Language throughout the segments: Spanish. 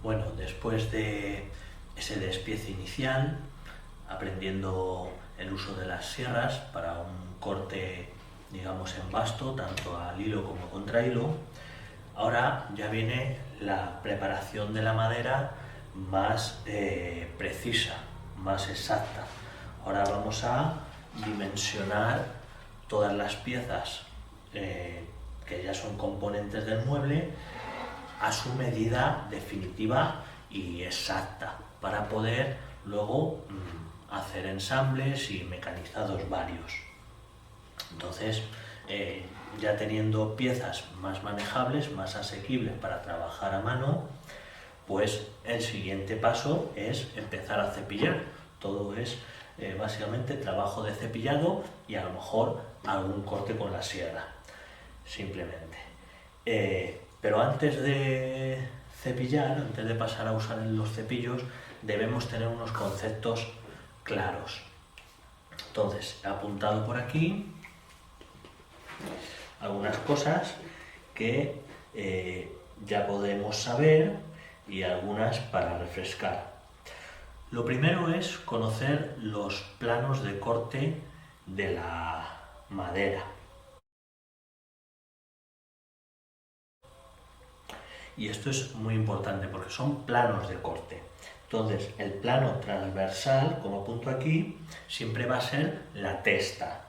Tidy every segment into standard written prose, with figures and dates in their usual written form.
Bueno, después de ese despiece inicial, aprendiendo el uso de las sierras para un corte, digamos, en basto, tanto al hilo como contra hilo, ahora ya viene la preparación de la madera más precisa, más exacta. Ahora vamos a dimensionar todas las piezas que ya son componentes del mueble a su medida definitiva y exacta para poder luego hacer ensambles y mecanizados varios. Entonces, ya teniendo piezas más manejables, más asequibles para trabajar a mano, pues el siguiente paso es empezar a cepillar. Todo es básicamente trabajo de cepillado y a lo mejor algún corte con la sierra, simplemente. Pero antes de cepillar, antes de pasar a usar los cepillos, debemos tener unos conceptos claros. Entonces, he apuntado por aquí algunas cosas que ya podemos saber y algunas para refrescar. Lo primero es conocer los planos de corte de la madera. Y esto es muy importante porque son planos de corte. Entonces, el plano transversal, como apunto aquí, siempre va a ser la testa,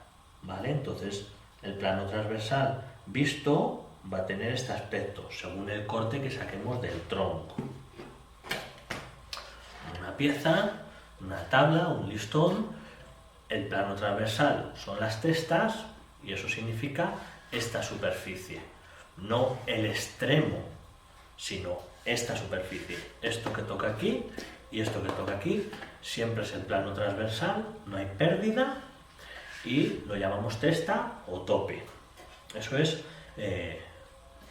¿vale? Entonces, el plano transversal visto va a tener este aspecto, según el corte que saquemos del tronco. Una pieza, una tabla, un listón, el plano transversal son las testas y eso significa esta superficie, no el extremo, sino esta superficie. Esto que toca aquí y esto que toca aquí siempre es el plano transversal, no hay pérdida y lo llamamos testa o tope. Eso es,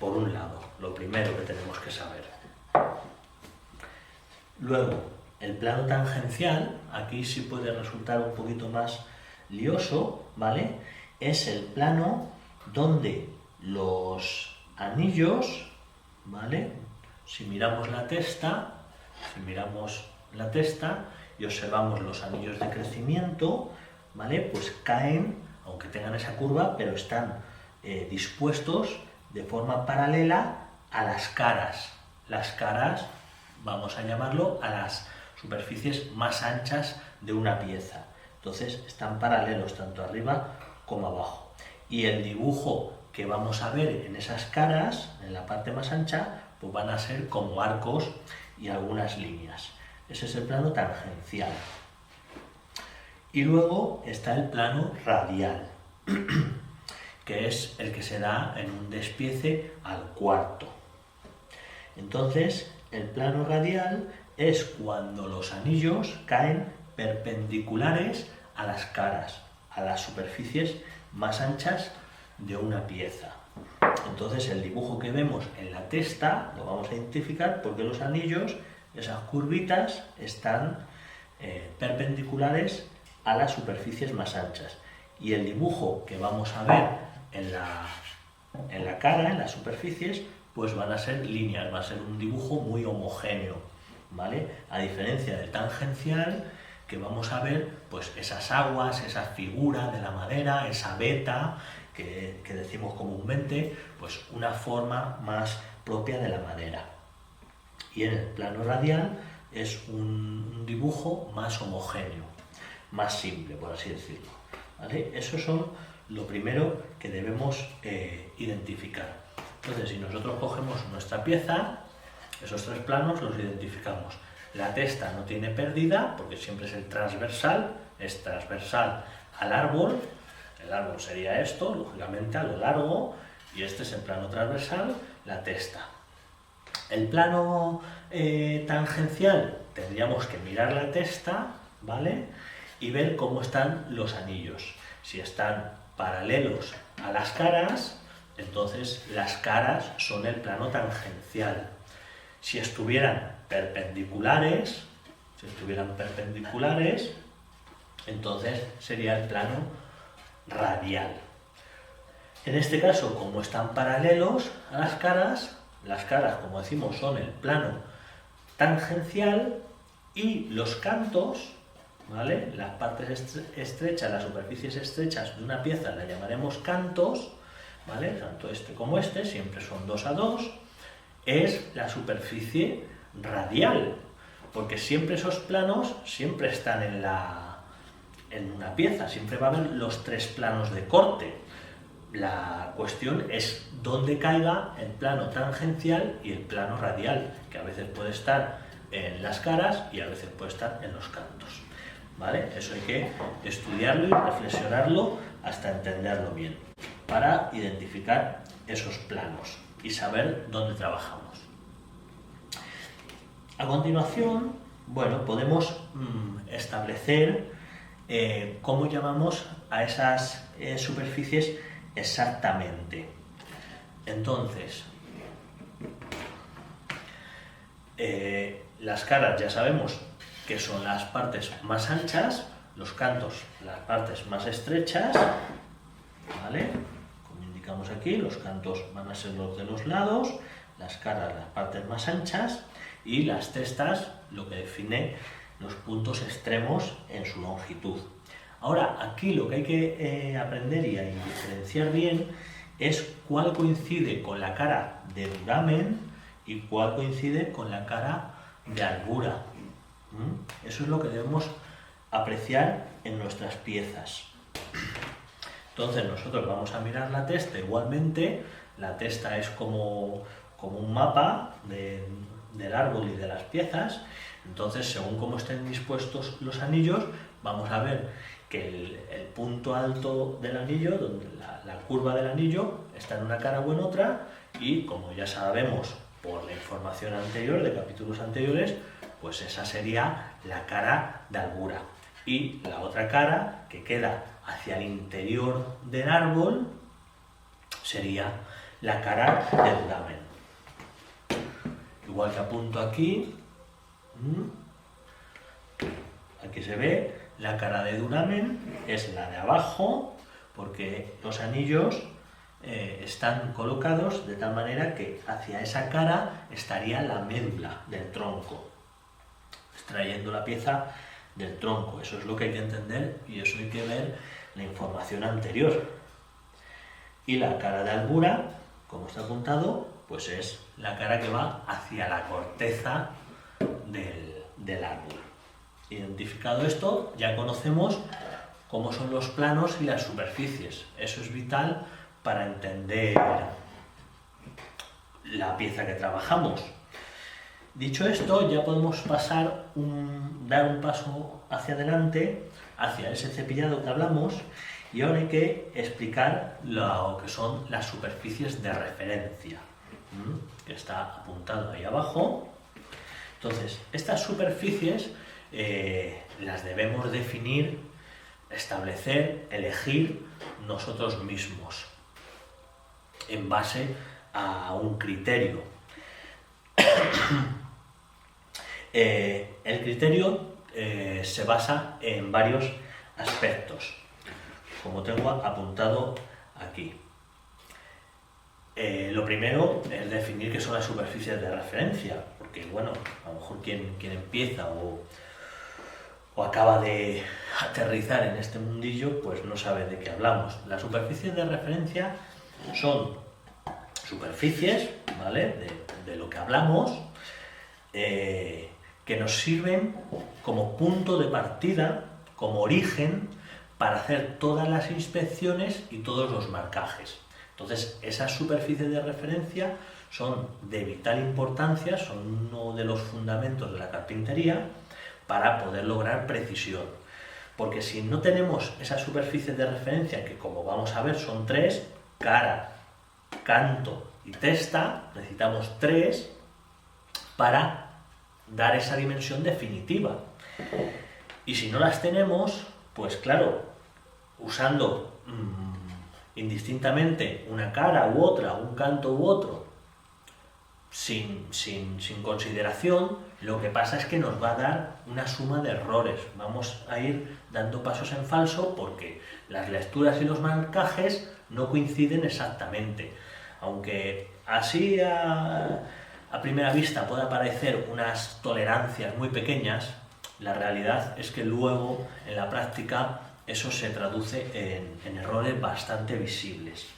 por un lado, lo primero que tenemos que saber. Luego, el plano tangencial, aquí sí puede resultar un poquito más lioso, ¿vale? Es el plano donde los anillos, ¿vale? Si miramos la testa y observamos los anillos de crecimiento, ¿vale? Pues caen, aunque tengan esa curva, pero están dispuestos de forma paralela a las caras. Las caras, vamos a llamarlo, a las superficies más anchas de una pieza. Entonces están paralelos tanto arriba como abajo. Y el dibujo que vamos a ver en esas caras, en la parte más ancha, pues van a ser como arcos y algunas líneas. Ese es el plano tangencial. Y luego está el plano radial, que es el que se da en un despiece al cuarto. Entonces, el plano radial es cuando los anillos caen perpendiculares a las caras, a las superficies más anchas de una pieza. Entonces, el dibujo que vemos en la testa lo vamos a identificar porque los anillos, esas curvitas, están perpendiculares a las superficies más anchas. Y el dibujo que vamos a ver en la cara, en las superficies, pues van a ser líneas, va a ser un dibujo muy homogéneo, ¿vale? A diferencia del tangencial, que vamos a ver pues esas aguas, esa figura de la madera, esa veta que decimos comúnmente, pues una forma más propia de la madera. Y en el plano radial es un dibujo más homogéneo, más simple, por así decirlo, ¿vale? Eso son lo primero que debemos identificar. Entonces, si nosotros cogemos nuestra pieza, esos tres planos los identificamos. La testa no tiene pérdida, porque siempre es transversal al árbol. El árbol sería esto, lógicamente, a lo largo, y este es el plano transversal, la testa. El plano tangencial, tendríamos que mirar la testa, ¿vale? Y ver cómo están los anillos. Si están paralelos a las caras, entonces las caras son el plano tangencial. Si estuvieran perpendiculares, entonces sería el plano radial. En este caso, como están paralelos a las caras, como decimos, son el plano tangencial y los cantos, ¿vale? Las partes estrechas, las superficies estrechas de una pieza las llamaremos cantos, ¿vale? Tanto este como este, siempre son 2 a 2, es la superficie radial, porque siempre esos planos siempre están en una pieza, siempre va a haber los 3 planos de corte. La cuestión es dónde caiga el plano tangencial y el plano radial, que a veces puede estar en las caras y a veces puede estar en los cantos, ¿vale? Eso hay que estudiarlo y reflexionarlo hasta entenderlo bien, para identificar esos planos y saber dónde trabajamos. A continuación, bueno, podemos establecer cómo llamamos a esas superficies exactamente. Entonces, las caras ya sabemos que son las partes más anchas, los cantos las partes más estrechas, ¿vale? Como indicamos aquí, los cantos van a ser los de los lados, las caras las partes más anchas y las testas lo que define los puntos extremos en su longitud. Ahora, aquí lo que hay que aprender y diferenciar bien es cuál coincide con la cara de duramen y cuál coincide con la cara de albura. Eso es lo que debemos apreciar en nuestras piezas. Entonces nosotros vamos a mirar la testa igualmente. La testa es como un mapa del árbol y de las piezas. Entonces, según cómo estén dispuestos los anillos, vamos a ver que el punto alto del anillo, donde la curva del anillo, está en una cara o en otra, y como ya sabemos por la información anterior, de capítulos anteriores, pues esa sería la cara de albura. Y la otra cara, que queda hacia el interior del árbol, sería la cara de duramen. Igual que apunto aquí, aquí se ve la cara de duramen, es la de abajo, porque los anillos están colocados de tal manera que hacia esa cara estaría la médula del tronco, extrayendo la pieza del tronco. Eso es lo que hay que entender y eso hay que ver la información anterior. Y la cara de albura, como está apuntado, pues es la cara que va hacia la corteza del árbol. Identificado esto, ya conocemos cómo son los planos y las superficies. Eso es vital para entender la pieza que trabajamos. Dicho esto, ya podemos dar un paso hacia adelante, hacia ese cepillado que hablamos, y ahora hay que explicar lo que son las superficies de referencia, que está apuntado ahí abajo. Entonces, estas superficies las debemos definir, establecer, elegir nosotros mismos, en base a un criterio. El criterio se basa en varios aspectos, como tengo apuntado aquí. Lo primero es definir qué son las superficies de referencia, porque bueno, a lo mejor quien empieza o acaba de aterrizar en este mundillo, pues no sabe de qué hablamos. Las superficies de referencia son superficies, ¿vale?, de lo que hablamos, que nos sirven como punto de partida, como origen, para hacer todas las inspecciones y todos los marcajes. Entonces, esas superficies de referencia son de vital importancia, son uno de los fundamentos de la carpintería para poder lograr precisión. Porque si no tenemos esas superficies de referencia, que como vamos a ver son 3, cara, canto y testa, necesitamos 3 para dar esa dimensión definitiva. Y si no las tenemos, pues claro, usando indistintamente una cara u otra, un canto u otro, sin consideración, lo que pasa es que nos va a dar una suma de errores. Vamos a ir dando pasos en falso porque las lecturas y los marcajes no coinciden exactamente. Aunque así a a primera vista puede parecer unas tolerancias muy pequeñas, la realidad es que luego en la práctica eso se traduce en errores bastante visibles.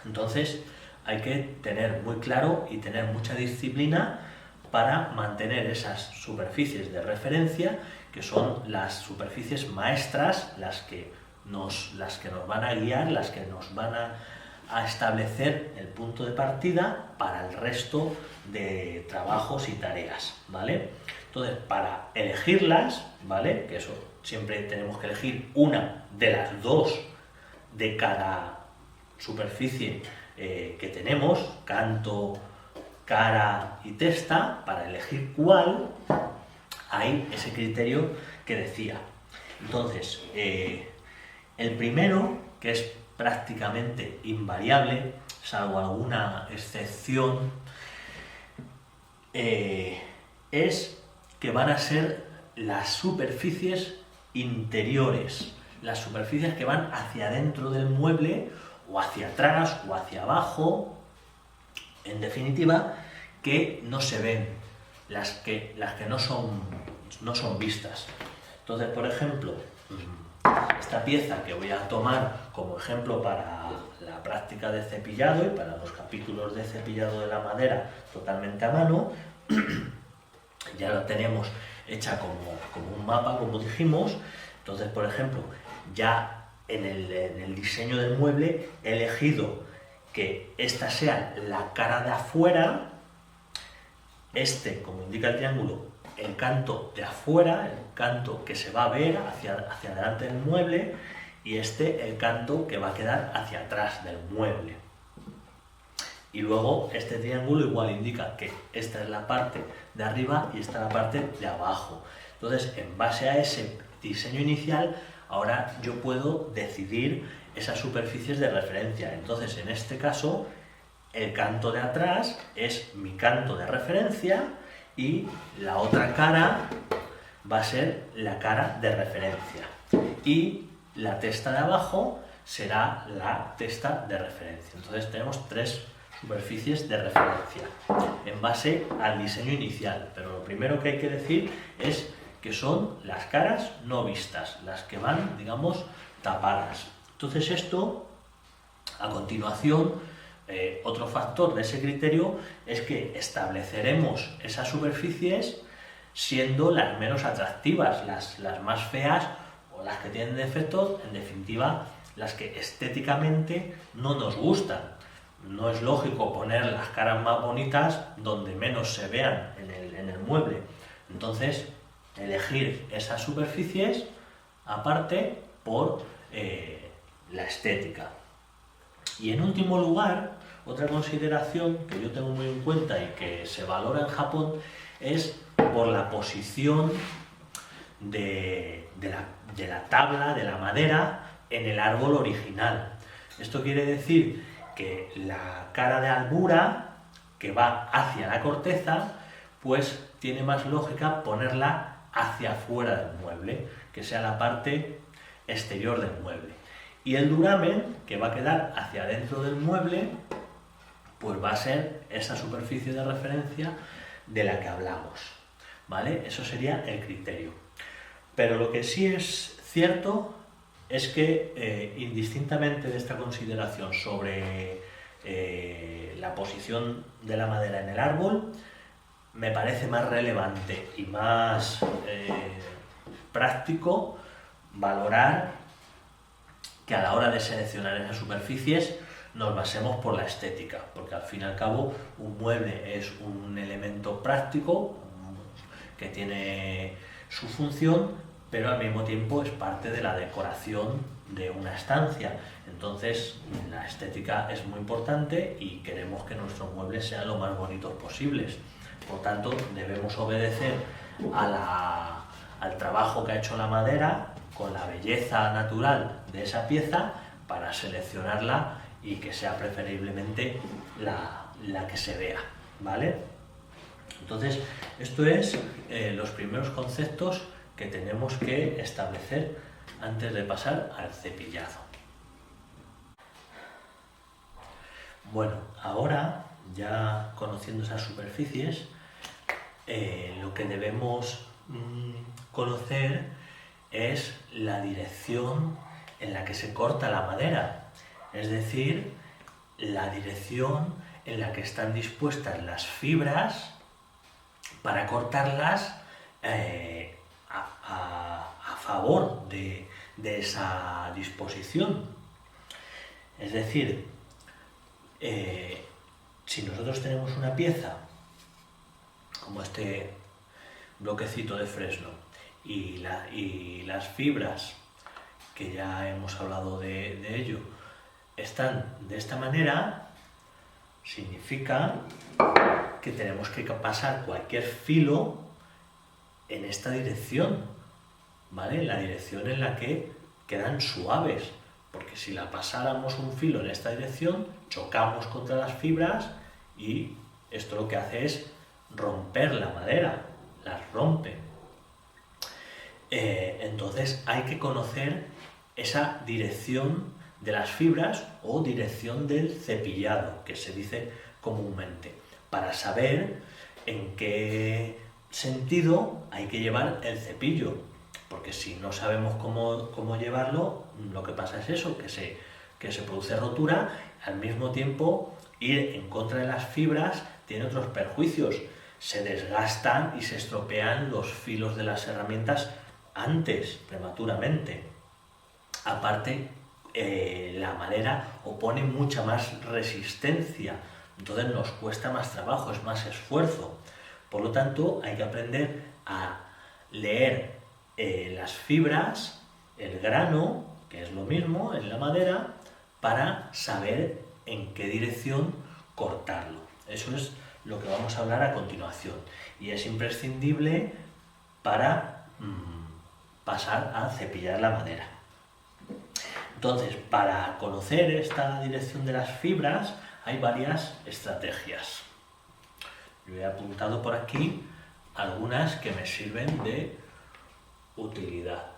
Entonces hay que tener muy claro y tener mucha disciplina para mantener esas superficies de referencia, que son las superficies maestras, las que nos van a guiar, las que nos van a establecer el punto de partida para el resto de trabajos y tareas, ¿vale? Entonces, para elegirlas, ¿vale? Que eso siempre tenemos que elegir una de las dos de cada superficie que tenemos, canto, cara y testa, para elegir cuál, hay ese criterio que decía. Entonces, el primero, que es prácticamente invariable, salvo alguna excepción, es que van a ser las superficies interiores, las superficies que van hacia adentro del mueble, o hacia atrás, o hacia abajo, en definitiva, que no se ven, las que no son vistas. Entonces, por ejemplo, esta pieza que voy a tomar como ejemplo para la práctica de cepillado y para los capítulos de cepillado de la madera totalmente a mano, ya la tenemos hecha como un mapa, como dijimos. Entonces, por ejemplo, ya en el diseño del mueble he elegido que esta sea la cara de afuera, como indica el triángulo, el canto de afuera, el canto que se va a ver hacia adelante del mueble, y el canto que va a quedar hacia atrás del mueble. Y luego este triángulo igual indica que esta es la parte de arriba y esta es la parte de abajo. Entonces, en base a ese diseño inicial, ahora yo puedo decidir esas superficies de referencia. Entonces, en este caso, el canto de atrás es mi canto de referencia y la otra cara va a ser la cara de referencia. Y la testa de abajo será la testa de referencia. Entonces tenemos tres superficies de referencia en base al diseño inicial. Pero lo primero que hay que decir es que son las caras no vistas, las que van, digamos, tapadas. Entonces esto, a continuación, otro factor de ese criterio es que estableceremos esas superficies siendo las menos atractivas, las más feas o las que tienen defectos, en definitiva, las que estéticamente no nos gustan. No es lógico poner las caras más bonitas donde menos se vean en el mueble. Entonces, elegir esas superficies aparte por la estética. Y en último lugar, otra consideración que yo tengo muy en cuenta y que se valora en Japón es por la posición de la tabla, de la madera, en el árbol original. Esto quiere decir que la cara de albura, que va hacia la corteza, pues tiene más lógica ponerla hacia afuera del mueble, que sea la parte exterior del mueble. Y el duramen, que va a quedar hacia adentro del mueble, pues va a ser esa superficie de referencia de la que hablamos, ¿vale? Eso sería el criterio. Pero lo que sí es cierto es que, indistintamente de esta consideración sobre la posición de la madera en el árbol, me parece más relevante y más práctico valorar que a la hora de seleccionar esas superficies nos basemos por la estética, porque al fin y al cabo un mueble es un elemento práctico que tiene su función, pero al mismo tiempo es parte de la decoración de una estancia. Entonces la estética es muy importante y queremos que nuestros muebles sean lo más bonitos posibles. Por tanto, debemos obedecer al trabajo que ha hecho la madera con la belleza natural de esa pieza para seleccionarla y que sea preferiblemente la que se vea, ¿vale? Entonces, esto es los primeros conceptos que tenemos que establecer antes de pasar al cepillado. Bueno, ahora ya conociendo esas superficies, lo que debemos conocer es la dirección en la que se corta la madera, es decir, la dirección en la que están dispuestas las fibras para cortarlas a favor de esa disposición. Es decir, si nosotros tenemos una pieza como este bloquecito de fresno y las fibras, que ya hemos hablado de ello, están de esta manera, significa que tenemos que pasar cualquier filo en esta dirección, ¿vale? En la dirección en la que quedan suaves, porque si la pasáramos un filo en esta dirección, chocamos contra las fibras y esto lo que hace es romper la madera, las rompe. Entonces hay que conocer esa dirección de las fibras o dirección del cepillado, que se dice comúnmente, para saber en qué sentido hay que llevar el cepillo, porque si no sabemos cómo llevarlo, lo que pasa es eso, que se produce rotura. Al mismo tiempo, ir en contra de las fibras tiene otros perjuicios, se desgastan y se estropean los filos de las herramientas antes, prematuramente. Aparte, la madera opone mucha más resistencia, entonces nos cuesta más trabajo, es más esfuerzo. Por lo tanto, hay que aprender a leer las fibras, el grano, que es lo mismo en la madera, para saber en qué dirección cortarlo. Eso es lo que vamos a hablar a continuación y es imprescindible para pasar a cepillar la madera. Entonces, para conocer esta dirección de las fibras hay varias estrategias. Yo he apuntado por aquí algunas que me sirven de utilidad.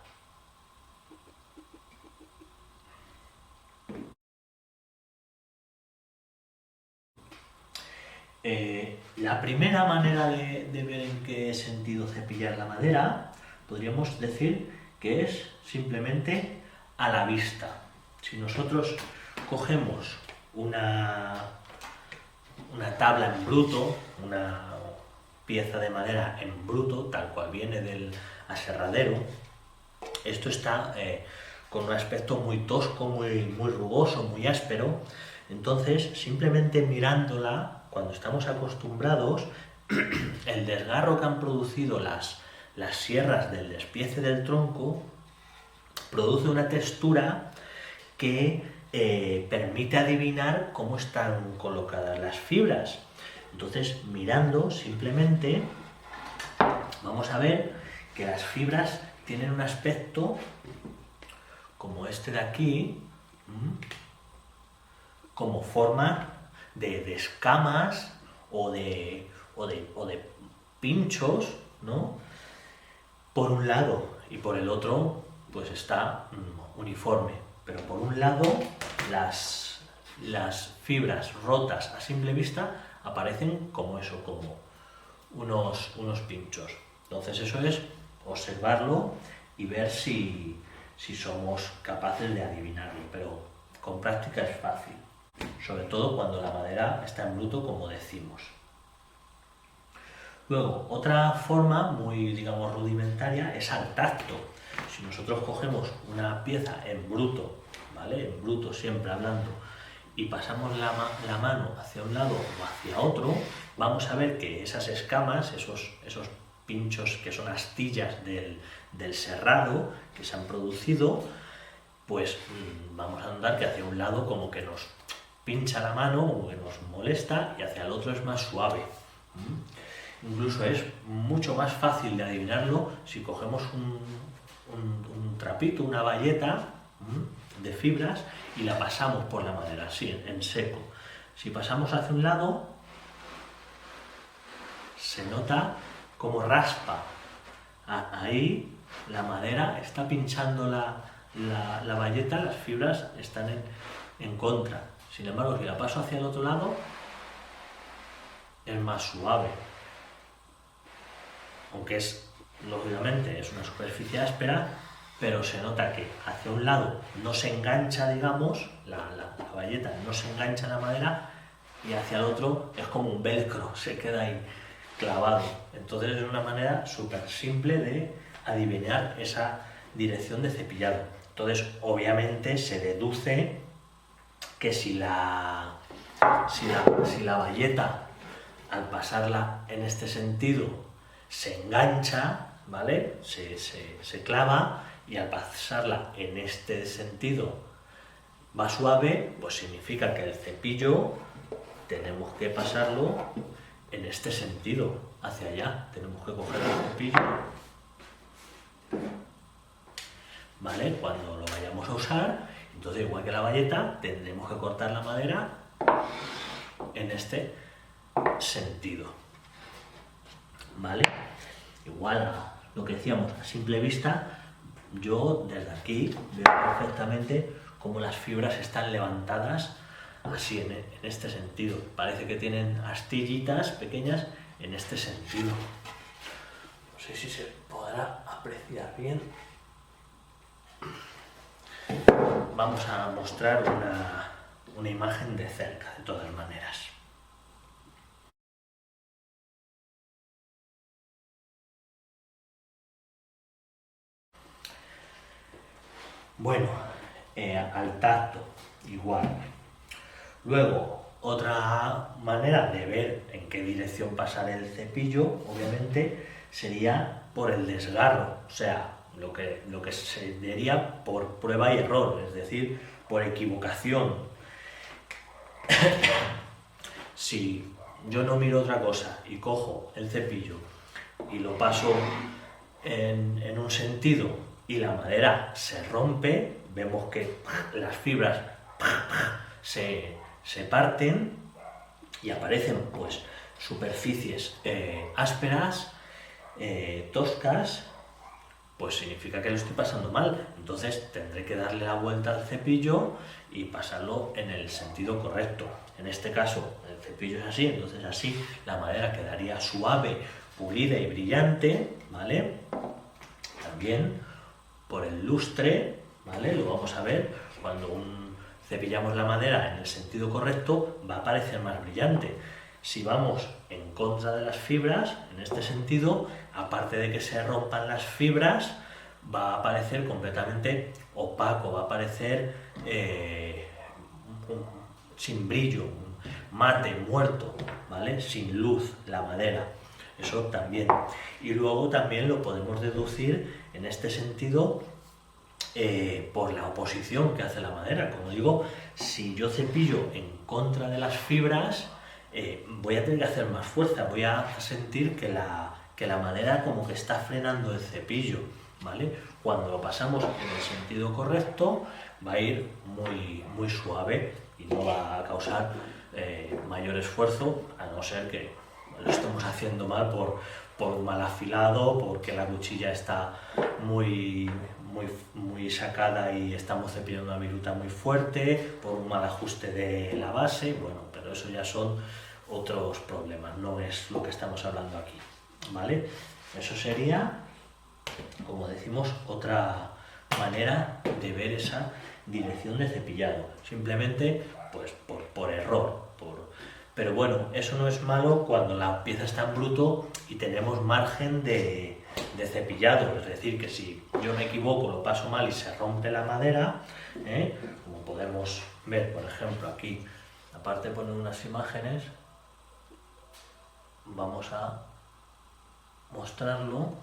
La primera manera de ver en qué sentido cepillar la madera, podríamos decir que es simplemente a la vista. Si nosotros cogemos una tabla en bruto, una pieza de madera en bruto, tal cual viene del aserradero, esto está con un aspecto muy tosco, muy rugoso, muy áspero. Entonces, simplemente mirándola, cuando estamos acostumbrados, el desgarro que han producido las sierras del despiece del tronco produce una textura que permite adivinar cómo están colocadas las fibras. Entonces, mirando simplemente, vamos a ver que las fibras tienen un aspecto como este de aquí, como forma de escamas o de pinchos, ¿no? Por un lado, y por el otro pues está uniforme, pero por un lado las fibras rotas a simple vista aparecen como eso, como unos pinchos. Entonces eso es observarlo y ver si somos capaces de adivinarlo, pero con práctica es fácil, sobre todo cuando la madera está en bruto, como decimos. Luego, otra forma muy, digamos, rudimentaria es al tacto. Si nosotros cogemos una pieza en bruto, ¿vale? En bruto siempre hablando, y pasamos la mano hacia un lado o hacia otro, vamos a ver que esas escamas, esos pinchos que son astillas del serrado que se han producido, pues vamos a notar que hacia un lado como que nos pincha la mano, como que nos molesta, y hacia el otro es más suave. Incluso es mucho más fácil de adivinarlo si cogemos un trapito, una bayeta de fibras y la pasamos por la madera, así, en seco. Si pasamos hacia un lado, se nota como raspa. Ahí la madera está pinchando la bayeta, las fibras están en contra. Sin embargo, si la paso hacia el otro lado, es más suave. Aunque lógicamente es una superficie áspera, pero se nota que hacia un lado no se engancha, digamos, la bayeta no se engancha en la madera, y hacia el otro es como un velcro, se queda ahí clavado. Entonces es una manera súper simple de adivinar esa dirección de cepillado. Entonces obviamente se deduce que si la bayeta al pasarla en este sentido se engancha, ¿vale? Se clava, y al pasarla en este sentido va suave, pues significa que el cepillo tenemos que pasarlo en este sentido, hacia allá. Tenemos que coger el cepillo, ¿vale? Cuando lo vayamos a usar, entonces igual que la bayeta, tendremos que cortar la madera en este sentido, ¿vale? Igual a lo que decíamos, a simple vista, yo desde aquí veo perfectamente cómo las fibras están levantadas así en este sentido. Parece que tienen astillitas pequeñas en este sentido. No sé si se podrá apreciar bien. Vamos a mostrar una imagen de cerca, de todas maneras. Bueno, al tacto, igual. Luego, otra manera de ver en qué dirección pasar el cepillo, obviamente, sería por el desgarro, o sea, lo que se diría por prueba y error, es decir, por equivocación. Si yo no miro otra cosa y cojo el cepillo y lo paso en un sentido y la madera se rompe, vemos que las fibras se parten y aparecen pues superficies ásperas, toscas, pues significa que lo estoy pasando mal. Entonces tendré que darle la vuelta al cepillo y pasarlo en el sentido correcto. En este caso el cepillo es así, entonces así la madera quedaría suave, pulida y brillante, ¿vale? También por el lustre, ¿vale? Lo vamos a ver cuando cepillamos la madera en el sentido correcto, va a parecer más brillante. Si vamos en contra de las fibras, en este sentido, aparte de que se rompan las fibras, va a parecer completamente opaco, va a parecer sin brillo, mate, muerto, ¿vale? Sin luz, la madera. Eso también. Y luego también lo podemos deducir en este sentido por la oposición que hace la madera. Como digo, si yo cepillo en contra de las fibras, voy a tener que hacer más fuerza, voy a sentir que la madera como que está frenando el cepillo, ¿vale? Cuando lo pasamos en el sentido correcto, va a ir muy, muy suave y no va a causar mayor esfuerzo, a no ser que lo estemos haciendo mal por un mal afilado, porque la cuchilla está muy sacada y estamos cepillando una viruta muy fuerte, por un mal ajuste de la base. Bueno, pero eso ya son otros problemas, no es lo que estamos hablando aquí, ¿vale? Eso sería, como decimos, otra manera de ver esa dirección de cepillado, simplemente pues por error. Pero bueno, eso no es malo cuando la pieza está en bruto y tenemos margen de cepillado, es decir, que si yo me equivoco, lo paso mal y se rompe la madera, como podemos ver, por ejemplo, aquí, aparte de poner unas imágenes, vamos a mostrarlo.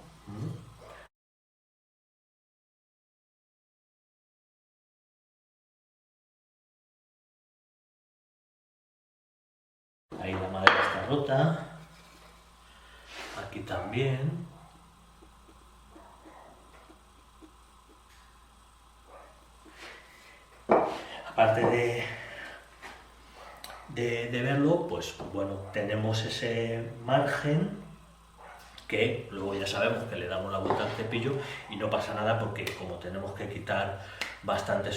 Ahí la madera está rota, aquí también. Aparte de verlo, pues bueno, tenemos ese margen que luego ya sabemos que le damos la vuelta al cepillo y no pasa nada, porque como tenemos que quitar bastante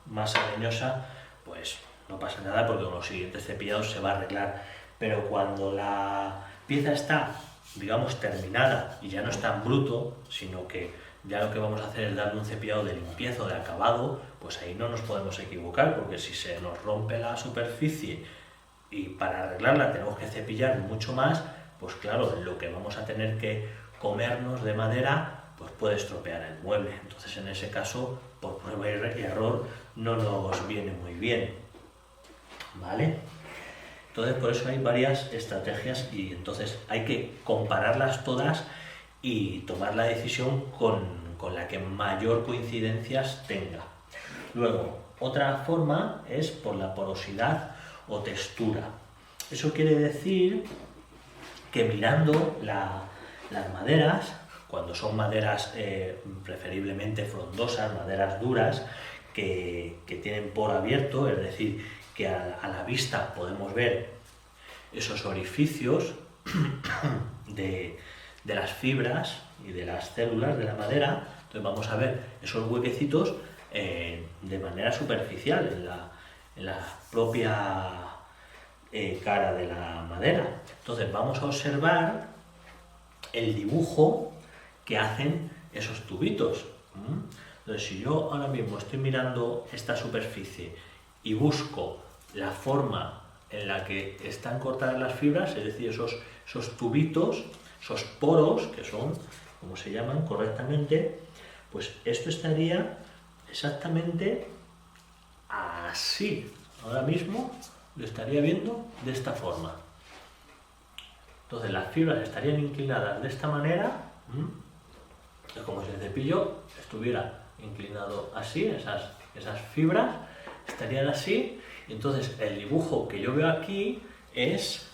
masa leñosa, pues no pasa nada, porque con los siguientes cepillados se va a arreglar. Pero cuando la pieza está, digamos, terminada y ya no está en bruto, sino que ya lo que vamos a hacer es darle un cepillado de limpieza o de acabado, pues ahí no nos podemos equivocar, porque si se nos rompe la superficie y para arreglarla tenemos que cepillar mucho más, pues claro, lo que vamos a tener que comernos de madera pues puede estropear el mueble. Entonces en ese caso, por prueba y error, no nos viene muy bien, ¿vale? Entonces por eso hay varias estrategias y entonces hay que compararlas todas y tomar la decisión con la que mayor coincidencias tenga. Luego, otra forma es por la porosidad o textura. Eso quiere decir que mirando las maderas, cuando son maderas preferiblemente frondosas, maderas duras, que tienen poro abierto, es decir, que a la vista podemos ver esos orificios de las fibras y de las células de la madera, entonces vamos a ver esos huequecitos de manera superficial en la propia cara de la madera. Entonces vamos a observar el dibujo que hacen esos tubitos. Entonces si yo ahora mismo estoy mirando esta superficie y busco la forma en la que están cortadas las fibras, es decir, esos tubitos, esos poros, que son, como se llaman correctamente, pues esto estaría exactamente así. Ahora mismo lo estaría viendo de esta forma. Entonces las fibras estarían inclinadas de esta manera, es como si el cepillo estuviera inclinado así, esas fibras estarían así, y entonces el dibujo que yo veo aquí es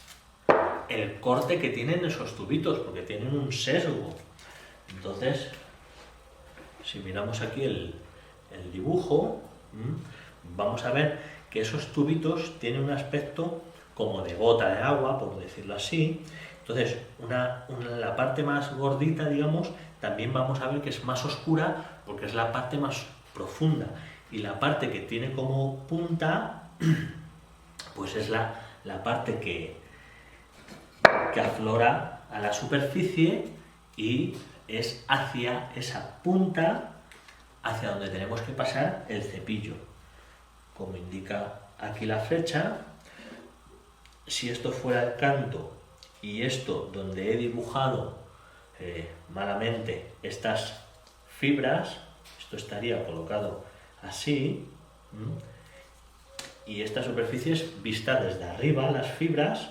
el corte que tienen esos tubitos, porque tienen un sesgo. Entonces, si miramos aquí el dibujo, vamos a ver que esos tubitos tienen un aspecto como de gota de agua, por decirlo así. Entonces, la parte más gordita, digamos, también vamos a ver que es más oscura porque es la parte más profunda. Y la parte que tiene como punta, pues es la parte que aflora a la superficie y es hacia esa punta hacia donde tenemos que pasar el cepillo. Como indica aquí la flecha, si esto fuera el canto y esto donde he dibujado malamente estas fibras, esto estaría colocado así, y esta superficie es vista desde arriba, las fibras,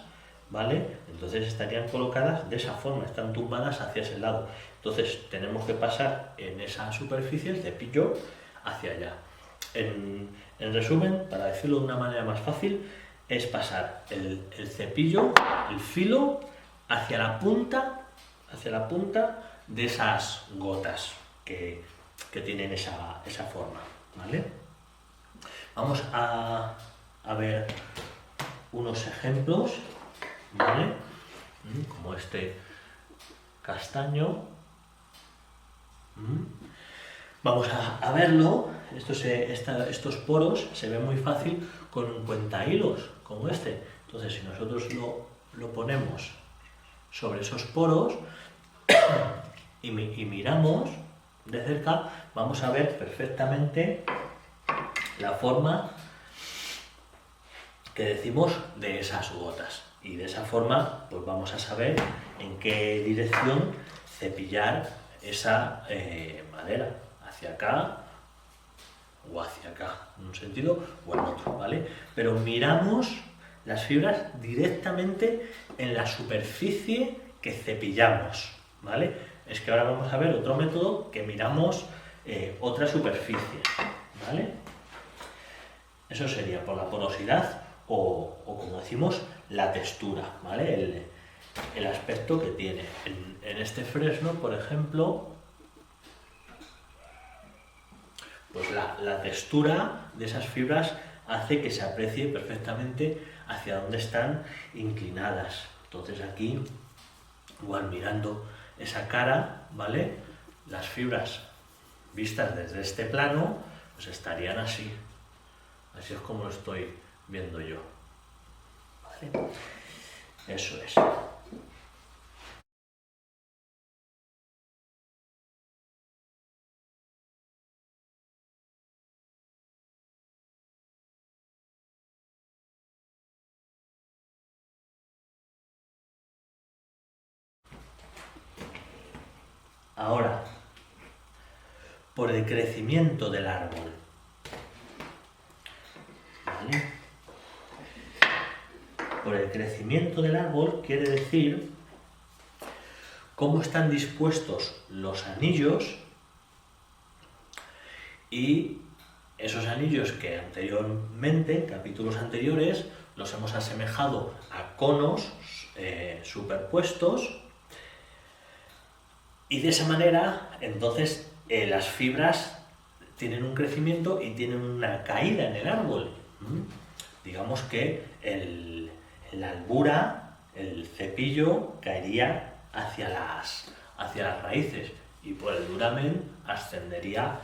¿vale? Entonces estarían colocadas de esa forma, están tumbadas hacia ese lado. Entonces tenemos que pasar en esa superficie el cepillo hacia allá. En resumen, para decirlo de una manera más fácil, es pasar el cepillo, el filo, hacia la punta de esas gotas que tienen esa forma, ¿vale? Vamos a ver unos ejemplos, ¿vale? Como este castaño. Vamos a verlo. Estos poros se ven muy fácil con un cuentahilos como este. Entonces, si nosotros lo ponemos sobre esos poros y miramos de cerca, vamos a ver perfectamente la forma que decimos de esas gotas. Y de esa forma, pues vamos a saber en qué dirección cepillar esa madera, hacia acá o hacia acá, en un sentido o en otro, ¿vale? Pero miramos las fibras directamente en la superficie que cepillamos, ¿vale? Es que ahora vamos a ver otro método que miramos otra superficie, ¿vale? Eso sería por la porosidad o como decimos, la textura, ¿vale? El aspecto que tiene. En este fresno, por ejemplo, pues la textura de esas fibras hace que se aprecie perfectamente hacia dónde están inclinadas. Entonces aquí, igual mirando esa cara, ¿vale? Las fibras vistas desde este plano, pues estarían así. Así es como lo estoy viendo yo, ¿vale? Eso es. Ahora, por el crecimiento del árbol. ¿Vale? Por el crecimiento del árbol quiere decir cómo están dispuestos los anillos y esos anillos que anteriormente, en capítulos anteriores, los hemos asemejado a conos superpuestos, y de esa manera entonces las fibras tienen un crecimiento y tienen una caída en el árbol. Digamos que la albura, el cepillo, caería hacia las raíces y por el duramen ascendería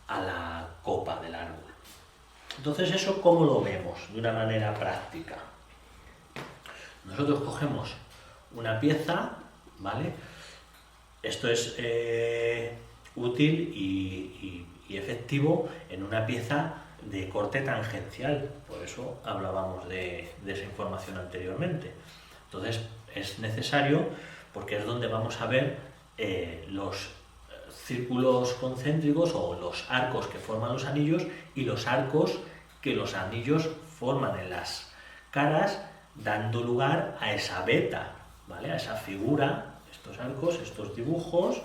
a la copa del árbol. Entonces, ¿eso cómo lo vemos de una manera práctica? Nosotros cogemos una pieza, ¿vale? Esto es útil y efectivo en una pieza de corte tangencial, por eso hablábamos de esa información anteriormente. Entonces es necesario, porque es donde vamos a ver los círculos concéntricos o los arcos que forman los anillos y los arcos que los anillos forman en las caras, dando lugar a esa veta, ¿vale? A esa figura. Estos arcos, estos dibujos,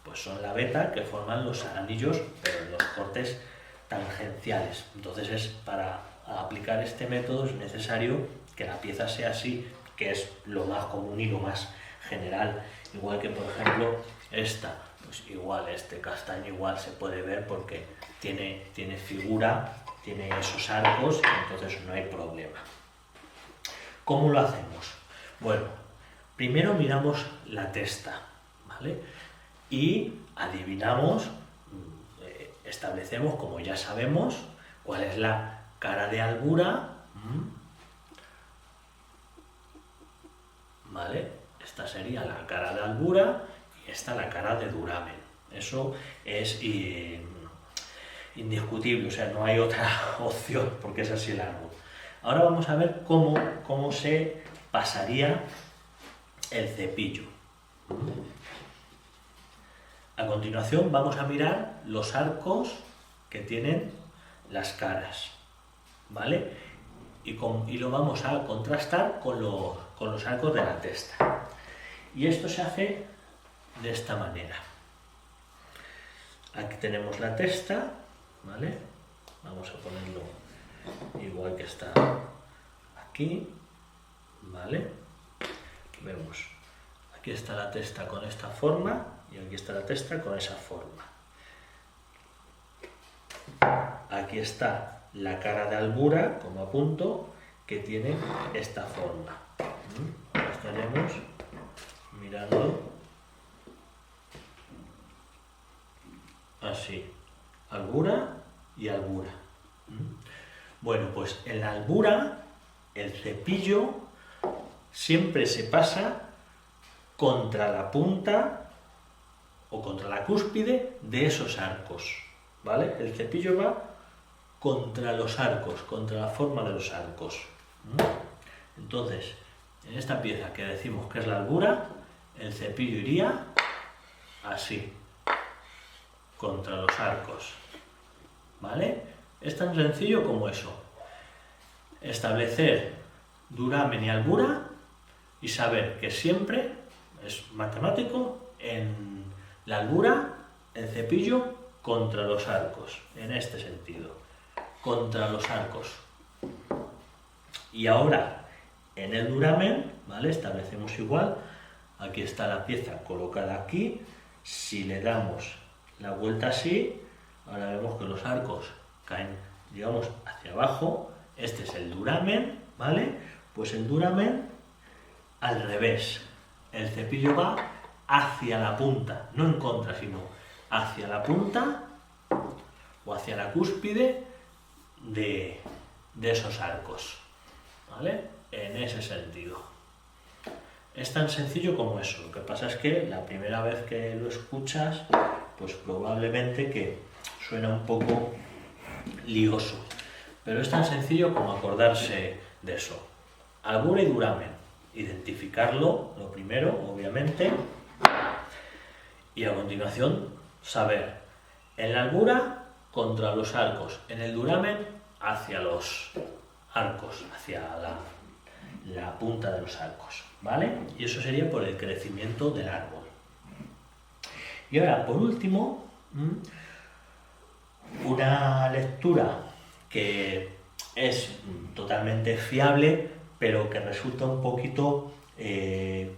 pues son la veta que forman los anillos, pero en los cortes tangenciales. Entonces, para aplicar este método es necesario que la pieza sea así, que es lo más común y lo más general. Igual que, por ejemplo, esta, pues igual este castaño igual se puede ver porque tiene figura, tiene esos arcos, entonces no hay problema. ¿Cómo lo hacemos? Bueno, primero miramos la testa, ¿vale? Y adivinamos, establecemos, como ya sabemos, cuál es la cara de albura, ¿vale? Esta sería la cara de albura y esta la cara de duramen. Eso es indiscutible, o sea, no hay otra opción porque es así el árbol. Ahora vamos a ver cómo se pasaría el cepillo. A continuación vamos a mirar los arcos que tienen las caras, ¿vale? Y lo vamos a contrastar con los arcos de la testa. Y esto se hace de esta manera. Aquí tenemos la testa, ¿vale? Vamos a ponerlo igual que está aquí, ¿vale? Vemos, aquí está la testa con esta forma y aquí está la testa con esa forma. Aquí está la cara de albura, como apunto, que tiene esta forma. Ahora estaremos mirando así, albura y albura. Bueno, pues en la albura el cepillo siempre se pasa contra la punta o contra la cúspide de esos arcos, ¿vale? El cepillo va contra los arcos, contra la forma de los arcos. Entonces, en esta pieza que decimos que es la albura, el cepillo iría así, contra los arcos, ¿vale? Es tan sencillo como eso. Establecer duramen y albura y saber que siempre es matemático en la albura, el cepillo contra los arcos, en este sentido, contra los arcos. Y ahora, en el duramen, ¿vale? Establecemos igual, aquí está la pieza colocada aquí, si le damos la vuelta así, ahora vemos que los arcos caen, digamos, hacia abajo. Este es el duramen, ¿vale? Pues el duramen al revés. El cepillo va hacia la punta, no en contra, sino hacia la punta o hacia la cúspide de esos arcos, ¿vale? En ese sentido. Es tan sencillo como eso. Lo que pasa es que la primera vez que lo escuchas, pues probablemente que suena un poco lioso. Pero es tan sencillo como acordarse de eso. Albura y duramen. Identificarlo, lo primero, obviamente. Y a continuación, saber. En la albura, contra los arcos. En el duramen, hacia los arcos, hacia la punta de los arcos, ¿vale? Y eso sería por el crecimiento del árbol. Y ahora, por último, una lectura que es totalmente fiable, pero que resulta un poquito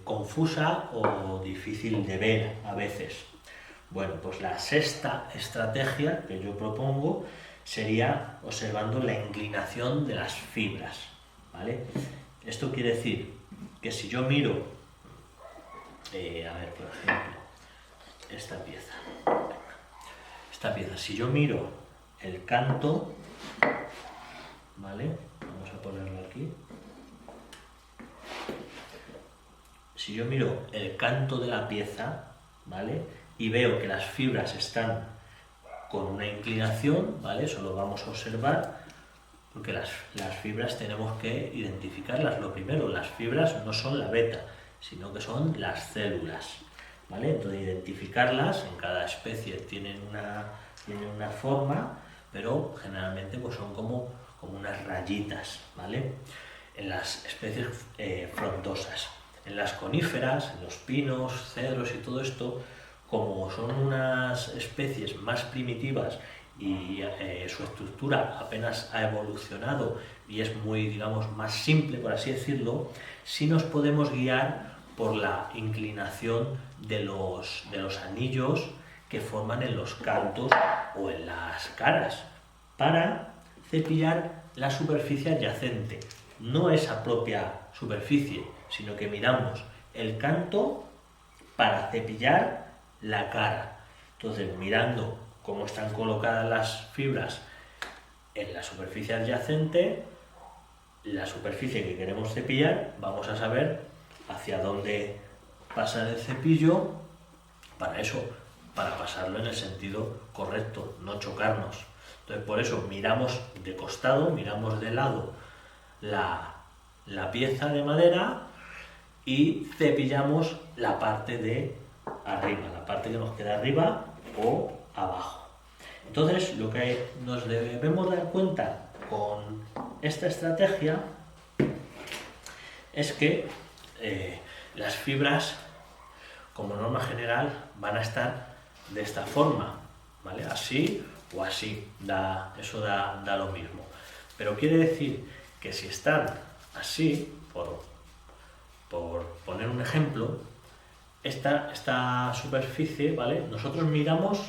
confusa o difícil de ver a veces. Bueno, pues la sexta estrategia que yo propongo sería observando la inclinación de las fibras, ¿vale? Esto quiere decir que si yo miro, a ver, por ejemplo, esta pieza, si yo miro el canto, ¿vale? Vamos a ponerlo aquí. Si yo miro el canto de la pieza, ¿vale? Y veo que las fibras están con una inclinación, ¿vale? Eso lo vamos a observar, porque las fibras tenemos que identificarlas. Lo primero, las fibras no son la beta, sino que son las células, ¿vale? Entonces identificarlas, en cada especie tienen una forma, pero generalmente pues son como unas rayitas, ¿vale? En las especies frondosas. En las coníferas, en los pinos, cedros y todo esto, como son unas especies más primitivas y su estructura apenas ha evolucionado y es muy, digamos, más simple, por así decirlo, sí nos podemos guiar por la inclinación de los anillos que forman en los cantos o en las caras para cepillar la superficie adyacente, no esa propia superficie, sino que miramos el canto para cepillar la cara. Entonces, mirando cómo están colocadas las fibras en la superficie adyacente, la superficie que queremos cepillar, vamos a saber hacia dónde pasar el cepillo para eso, para pasarlo en el sentido correcto, no chocarnos. Entonces, por eso miramos de costado, miramos de lado la pieza de madera y cepillamos la parte de arriba, la parte que nos queda arriba o abajo. Entonces, lo que nos debemos dar cuenta con esta estrategia es que las fibras, como norma general, van a estar de esta forma, ¿vale? Así o así, eso da lo mismo. Pero quiere decir que si están así, por poner un ejemplo, esta superficie, ¿vale? Nosotros miramos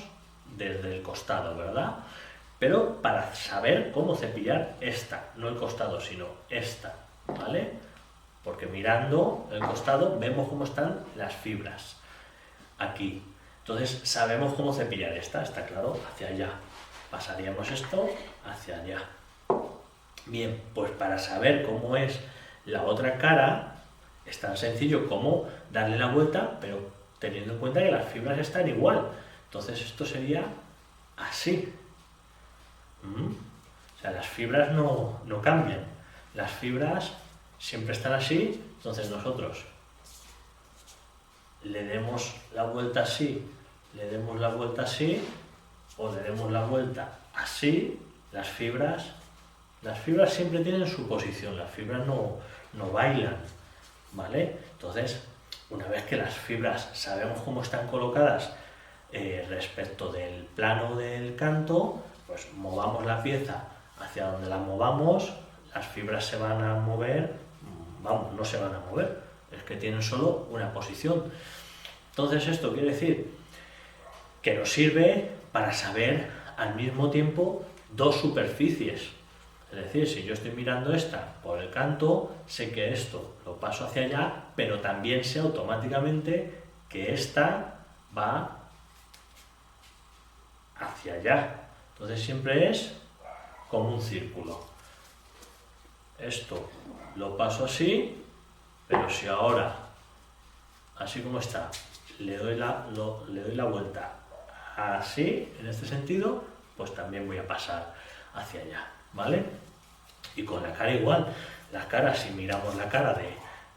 desde el costado, ¿verdad? Pero para saber cómo cepillar esta, no el costado, sino esta, ¿vale? Porque mirando el costado vemos cómo están las fibras aquí. Entonces sabemos cómo cepillar esta, está claro, hacia allá. Pasaríamos esto hacia allá. Bien, pues para saber cómo es la otra cara, es tan sencillo como darle la vuelta, pero teniendo en cuenta que las fibras están igual. Entonces esto sería así. O sea, las fibras no cambian. Las fibras siempre están así, entonces nosotros le demos la vuelta así, le demos la vuelta así, o le demos la vuelta así, las fibras siempre tienen su posición, las fibras no bailan, ¿vale? Entonces, una vez que las fibras sabemos cómo están colocadas respecto del plano del canto, pues movamos la pieza hacia donde la movamos, las fibras se van a mover, no se van a mover, es que tienen solo una posición. Entonces esto quiere decir que nos sirve para saber al mismo tiempo dos superficies. Es decir, si yo estoy mirando esta por el canto, sé que esto lo paso hacia allá, pero también sé automáticamente que esta va hacia allá. Entonces siempre es como un círculo. Esto lo paso así, pero si ahora así como está, le doy la vuelta así, en este sentido, pues también voy a pasar hacia allá, ¿vale? Y con la cara igual, la cara, si miramos la cara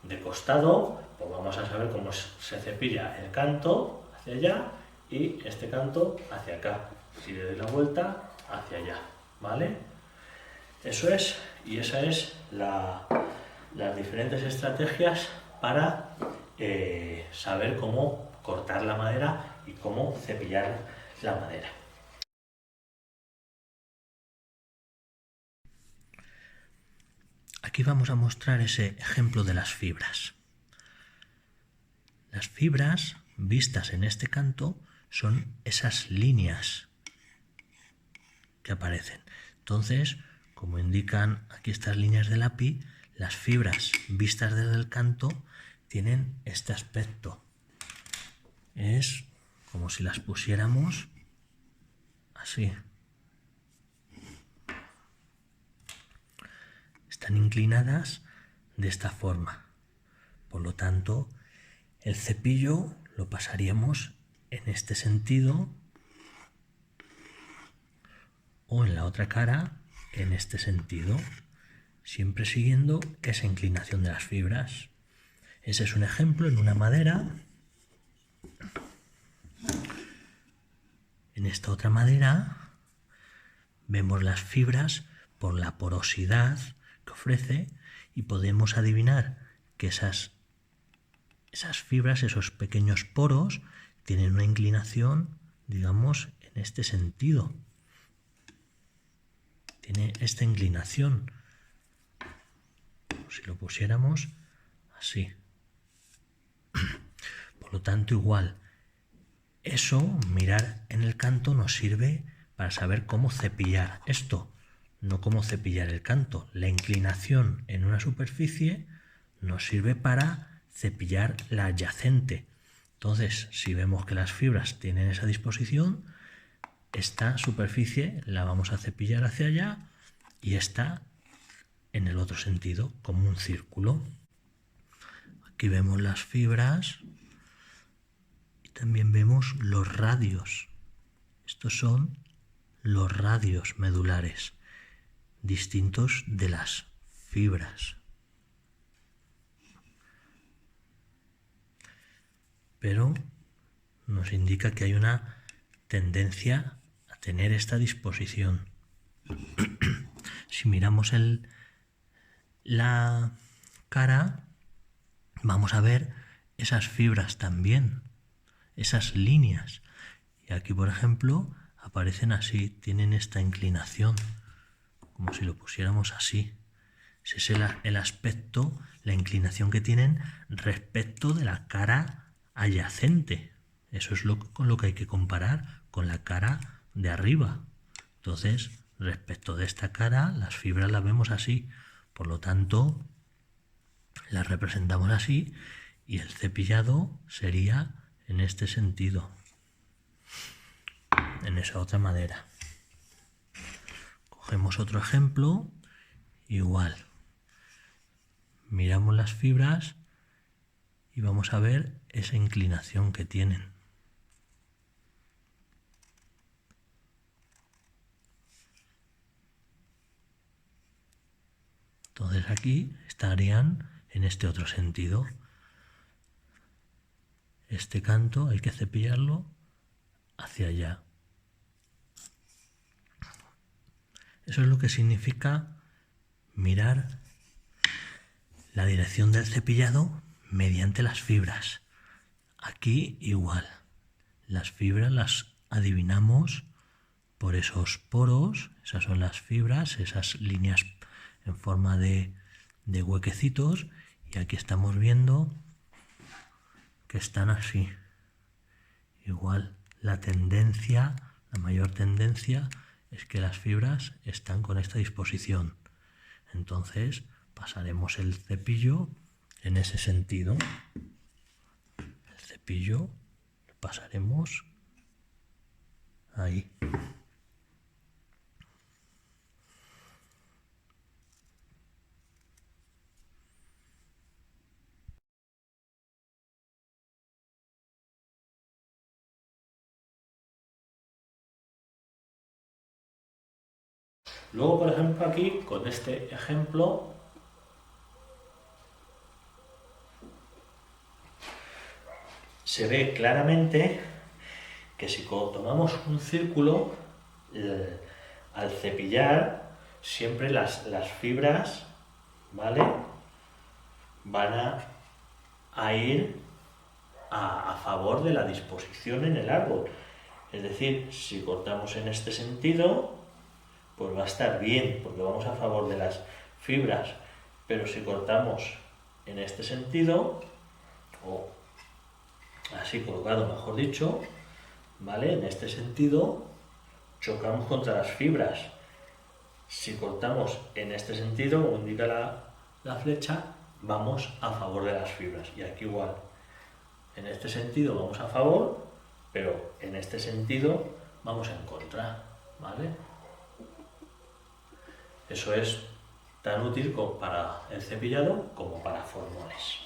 de costado, pues vamos a saber cómo se cepilla el canto hacia allá y este canto hacia acá. Si le doy la vuelta, hacia allá, ¿vale? Eso es, y esa es las diferentes estrategias para saber cómo cortar la madera y cómo cepillar la madera. Aquí vamos a mostrar ese ejemplo de las fibras. Las fibras vistas en este canto son esas líneas que aparecen. Entonces, como indican aquí estas líneas del API, las fibras vistas desde el canto tienen este aspecto. Es como si las pusiéramos así. Están inclinadas de esta forma. Por lo tanto, el cepillo lo pasaríamos en este sentido o en la otra cara en este sentido, siempre siguiendo esa inclinación de las fibras. Ese es un ejemplo en una madera. En esta otra madera vemos las fibras por la porosidad que ofrece y podemos adivinar que esas fibras, esos pequeños poros, tienen una inclinación, digamos, en este sentido. Tiene esta inclinación. Si lo pusiéramos así. Por lo tanto, igual, eso, mirar en el canto, nos sirve para saber cómo cepillar esto, no cómo cepillar el canto. La inclinación en una superficie nos sirve para cepillar la adyacente. Entonces, si vemos que las fibras tienen esa disposición, esta superficie la vamos a cepillar hacia allá y esta en el otro sentido, como un círculo. Aquí vemos las fibras y también vemos los radios. Estos son los radios medulares, distintos de las fibras. Pero nos indica que hay una tendencia a tener esta disposición. Si miramos la cara, vamos a ver esas fibras también, esas líneas. Y aquí, por ejemplo, aparecen así, tienen esta inclinación, como si lo pusiéramos así. Ese es el aspecto, la inclinación que tienen respecto de la cara adyacente. Eso es con lo que hay que comparar con la cara de arriba. Entonces, respecto de esta cara, las fibras las vemos así. Por lo tanto, las representamos así y el cepillado sería en este sentido, en esa otra madera. Cogemos otro ejemplo, igual. Miramos las fibras y vamos a ver esa inclinación que tienen. Entonces aquí estarían en este otro sentido. Este canto hay que cepillarlo hacia allá. Eso es lo que significa mirar la dirección del cepillado mediante las fibras. Aquí igual. Las fibras las adivinamos por esos poros, esas son las fibras, esas líneas en forma de huequecitos, y aquí estamos viendo que están así. Igual la tendencia, la mayor tendencia es que las fibras están con esta disposición. Entonces pasaremos el cepillo en ese sentido. El cepillo lo pasaremos ahí. Luego, por ejemplo, aquí, con este ejemplo, se ve claramente que si tomamos un círculo, al cepillar, siempre las fibras, ¿vale?, van a ir a favor de la disposición en el árbol. Es decir, si cortamos en este sentido, pues va a estar bien, porque vamos a favor de las fibras. Pero si cortamos en este sentido, o así colocado, mejor dicho, ¿vale?, en este sentido, chocamos contra las fibras. Si cortamos en este sentido, como indica la flecha, vamos a favor de las fibras. Y aquí igual. En este sentido vamos a favor, pero en este sentido vamos en contra, ¿vale? Eso es tan útil para el cepillado como para formones.